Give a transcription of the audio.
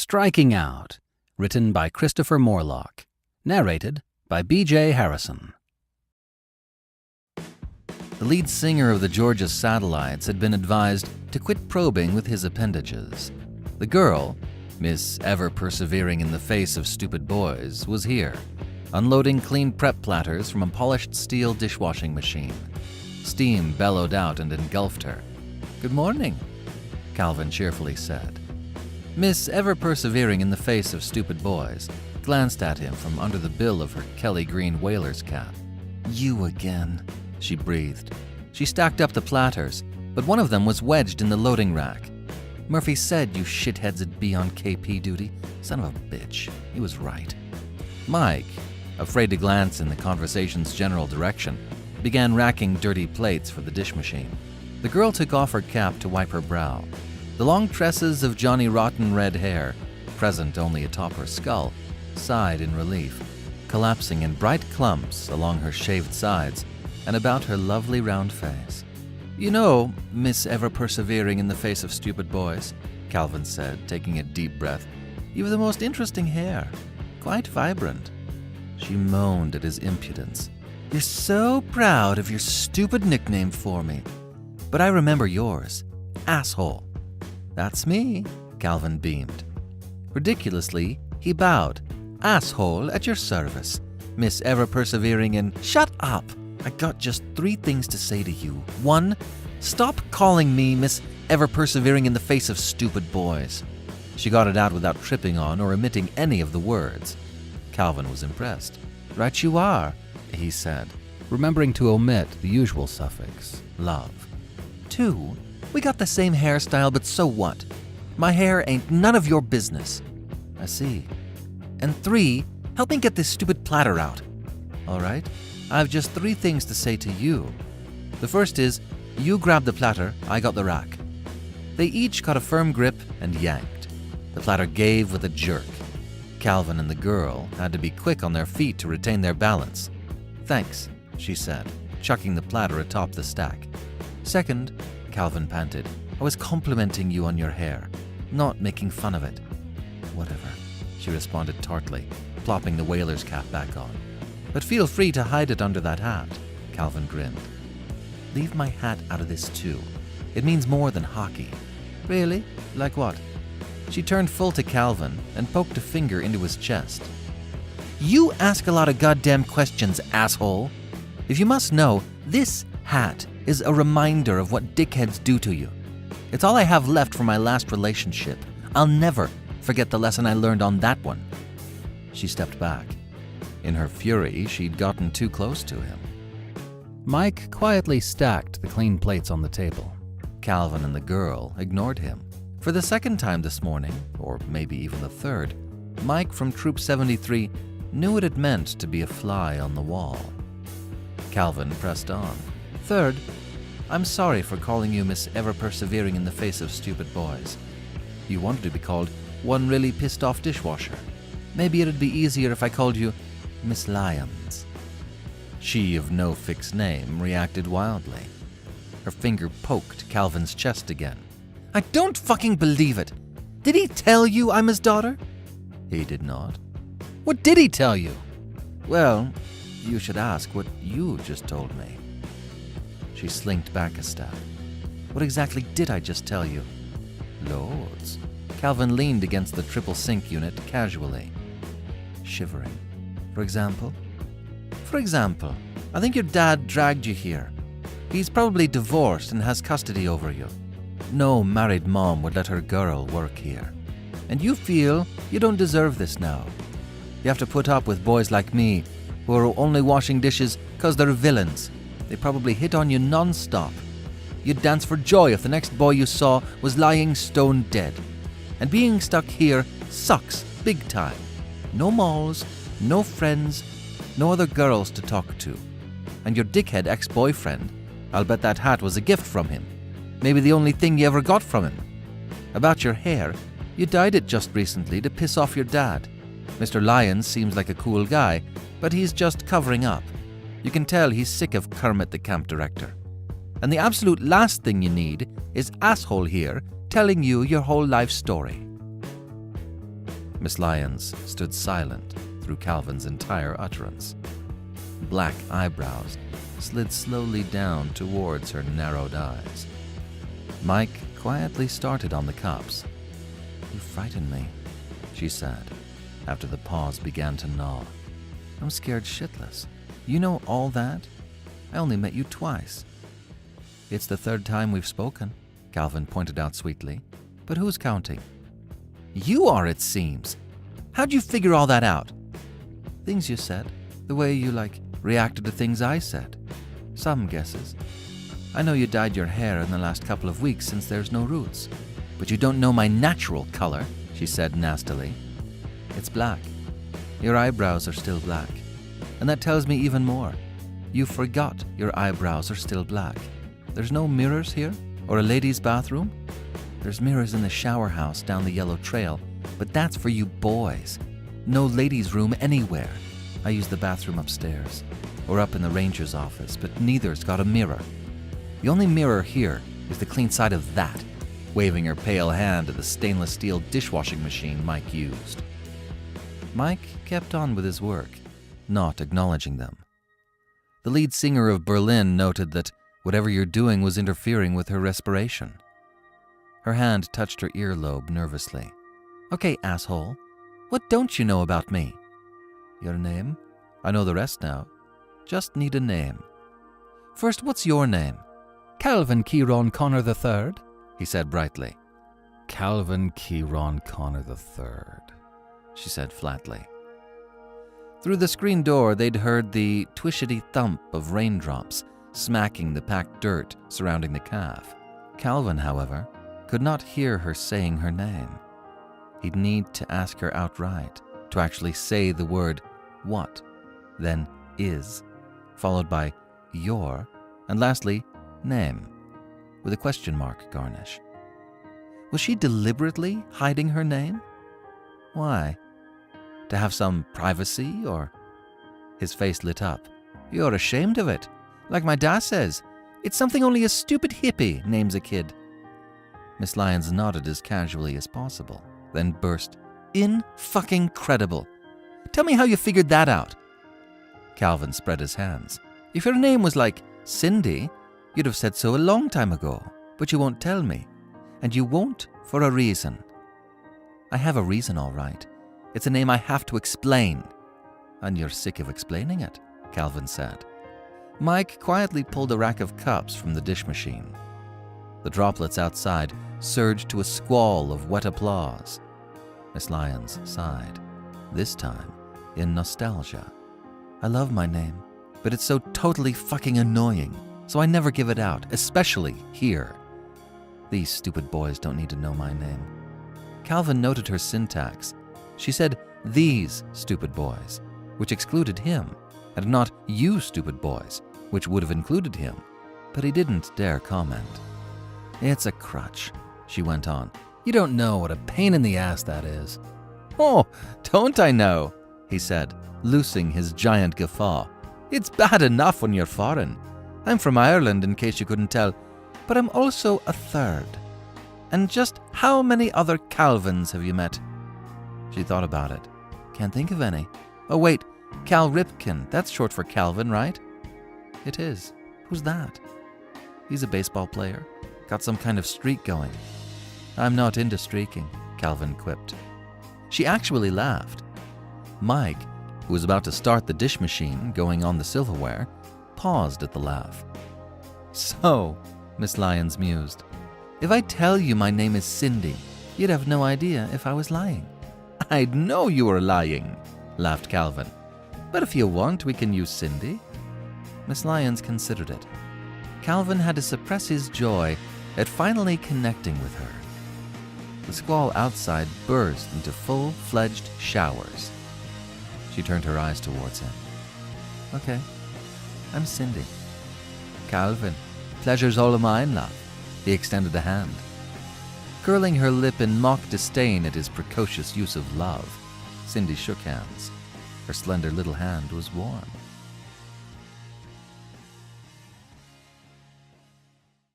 Striking Out, written by Christopher Morlock, narrated by B.J. Harrison. The lead singer of the Georgia Satellites had been advised to quit probing with his appendages. The girl, Miss Ever Persevering in the Face of Stupid Boys, was here, unloading clean prep platters from a polished steel dishwashing machine. Steam bellowed out and engulfed her. "Good morning," Calvin cheerfully said. Miss Ever Persevering in the Face of Stupid Boys glanced at him from under the bill of her Kelly green whaler's cap. "You again," she breathed. She stacked up the platters, but one of them was wedged in the loading rack. "Murphy said you shitheads would be on KP duty. Son of a bitch. He was right." Mike, afraid to glance in the conversation's general direction, began racking dirty plates for the dish machine. The girl took off her cap to wipe her brow. The long tresses of Johnny Rotten red hair, present only atop her skull, sighed in relief, collapsing in bright clumps along her shaved sides and about her lovely round face. "You know, Miss Ever Persevering in the Face of Stupid Boys," Calvin said, taking a deep breath, "you have the most interesting hair. Quite vibrant." She moaned at his impudence. "You're so proud of your stupid nickname for me. But I remember yours. Asshole." "That's me," Calvin beamed. Ridiculously, he bowed. "Asshole at your service, Miss Ever Persevering in—" "Shut up! I got just 3 things to say to you. 1, stop calling me Miss Ever Persevering in the Face of Stupid Boys." She got it out without tripping on or omitting any of the words. Calvin was impressed. "Right you are," he said, remembering to omit the usual suffix, love. 2, we got the same hairstyle, but so what? My hair ain't none of your business. "I see." "And 3, help me get this stupid platter out." "All right, I've just 3 things to say to you. The first is, you grab the platter, I got the rack." They each caught a firm grip and yanked. The platter gave with a jerk. Calvin and the girl had to be quick on their feet to retain their balance. "Thanks," she said, chucking the platter atop the stack. "Second," Calvin panted, "I was complimenting you on your hair, not making fun of it." "Whatever," she responded tartly, plopping the whaler's cap back on. "But feel free to hide it under that hat," Calvin grinned. "Leave my hat out of this too. It means more than hockey." "Really? Like what?" She turned full to Calvin and poked a finger into his chest. "You ask a lot of goddamn questions, asshole. If you must know, this hat is a reminder of what dickheads do to you. It's all I have left from my last relationship. I'll never forget the lesson I learned on that one." She stepped back. In her fury, she'd gotten too close to him. Mike quietly stacked the clean plates on the table. Calvin and the girl ignored him. For the second time this morning, or maybe even the third, Mike from Troop 73 knew what it meant to be a fly on the wall. Calvin pressed on. "Third, I'm sorry for calling you Miss Ever Persevering in the Face of Stupid Boys. You wanted to be called One Really Pissed Off Dishwasher. Maybe it'd be easier if I called you Miss Lyons." She of no fixed name reacted wildly. Her finger poked Calvin's chest again. "I don't fucking believe it. Did he tell you I'm his daughter?" "He did not." "What did he tell you?" "Well, you should ask what you just told me." She slinked back a step. "What exactly did I just tell you?" "Loads." Calvin leaned against the triple sink unit casually, shivering. "For example?" "For example, I think your dad dragged you here. He's probably divorced and has custody over you. No married mom would let her girl work here. And you feel you don't deserve this now. You have to put up with boys like me who are only washing dishes because they're villains. They probably hit on you non-stop. You'd dance for joy if the next boy you saw was lying stone dead. And being stuck here sucks big time. No malls, no friends, no other girls to talk to. And your dickhead ex-boyfriend, I'll bet that hat was a gift from him. Maybe the only thing you ever got from him. About your hair, you dyed it just recently to piss off your dad. Mr. Lyons seems like a cool guy, but he's just covering up. You can tell he's sick of Kermit the camp director. And the absolute last thing you need is asshole here telling you your whole life story." Miss Lyons stood silent through Calvin's entire utterance. Black eyebrows slid slowly down towards her narrowed eyes. Mike quietly started on the cups. "You frighten me," she said, after the pause began to gnaw. "I'm scared shitless. You know all that? I only met you twice." "It's the third time we've spoken," Calvin pointed out sweetly. "But who's counting?" "You are, it seems. How'd you figure all that out?" "Things you said. The way you, reacted to things I said. Some guesses. I know you dyed your hair in the last couple of weeks since there's no roots. But you don't know my natural color," she said nastily. "It's black. Your eyebrows are still black. And that tells me even more. You forgot your eyebrows are still black. There's no mirrors here? Or a ladies' bathroom? There's mirrors in the shower house down the yellow trail, but that's for you boys. No ladies' room anywhere. I use the bathroom upstairs, or up in the ranger's office, but neither's got a mirror. The only mirror here is the clean side of that," waving her pale hand at the stainless steel dishwashing machine Mike used. Mike kept on with his work, not acknowledging them. The lead singer of Berlin noted that whatever you're doing was interfering with her respiration. Her hand touched her earlobe nervously. "Okay, asshole. What don't you know about me?" "Your name? I know the rest now. Just need a name." "First, what's your name?" "Calvin Kieran Connor III, he said brightly. "Calvin Kieran Connor III, she said flatly. Through the screen door, they'd heard the twishity thump of raindrops smacking the packed dirt surrounding the calf. Calvin, however, could not hear her saying her name. He'd need to ask her outright, to actually say the word "what," then "is," followed by "your," and lastly, "name," with a question mark garnish. Was she deliberately hiding her name? Why? To have some privacy, or? His face lit up. "You're ashamed of it. Like my dad says, it's something only a stupid hippie names a kid." Miss Lyons nodded as casually as possible, then burst, "In-fucking-credible. Tell me how you figured that out." Calvin spread his hands. "If your name was like Cindy, you'd have said so a long time ago, but you won't tell me. And you won't for a reason." "I have a reason, all right. It's a name I have to explain." "And you're sick of explaining it," Calvin said. Mike quietly pulled a rack of cups from the dish machine. The droplets outside surged to a squall of wet applause. Miss Lyons sighed, this time in nostalgia. "I love my name, but it's so totally fucking annoying, so I never give it out, especially here. These stupid boys don't need to know my name." Calvin noted her syntax. She said, "these stupid boys," which excluded him, and not "you stupid boys," which would have included him, but he didn't dare comment. "It's a crutch," she went on. "You don't know what a pain in the ass that is." "Oh, don't I know?" he said, loosing his giant guffaw. "It's bad enough when you're foreign. I'm from Ireland, in case you couldn't tell, but I'm also a third. And just how many other Calvins have you met?" She thought about it. "Can't think of any. Oh wait, Cal Ripken, that's short for Calvin, right?" "It is. Who's that?" "He's a baseball player. Got some kind of streak going." "I'm not into streaking," Calvin quipped. She actually laughed. Mike, who was about to start the dish machine going on the silverware, paused at the laugh. "So," Miss Lyons mused, "if I tell you my name is Cindy, you'd have no idea if I was lying." "I'd know you were lying," laughed Calvin. "But if you want, we can use Cindy." Miss Lyons considered it. Calvin had to suppress his joy at finally connecting with her. The squall outside burst into full-fledged showers. She turned her eyes towards him. "Okay, I'm Cindy." "Calvin, pleasure's all of mine, love." He extended a hand. Curling her lip in mock disdain at his precocious use of love, Cindy shook hands. Her slender little hand was warm.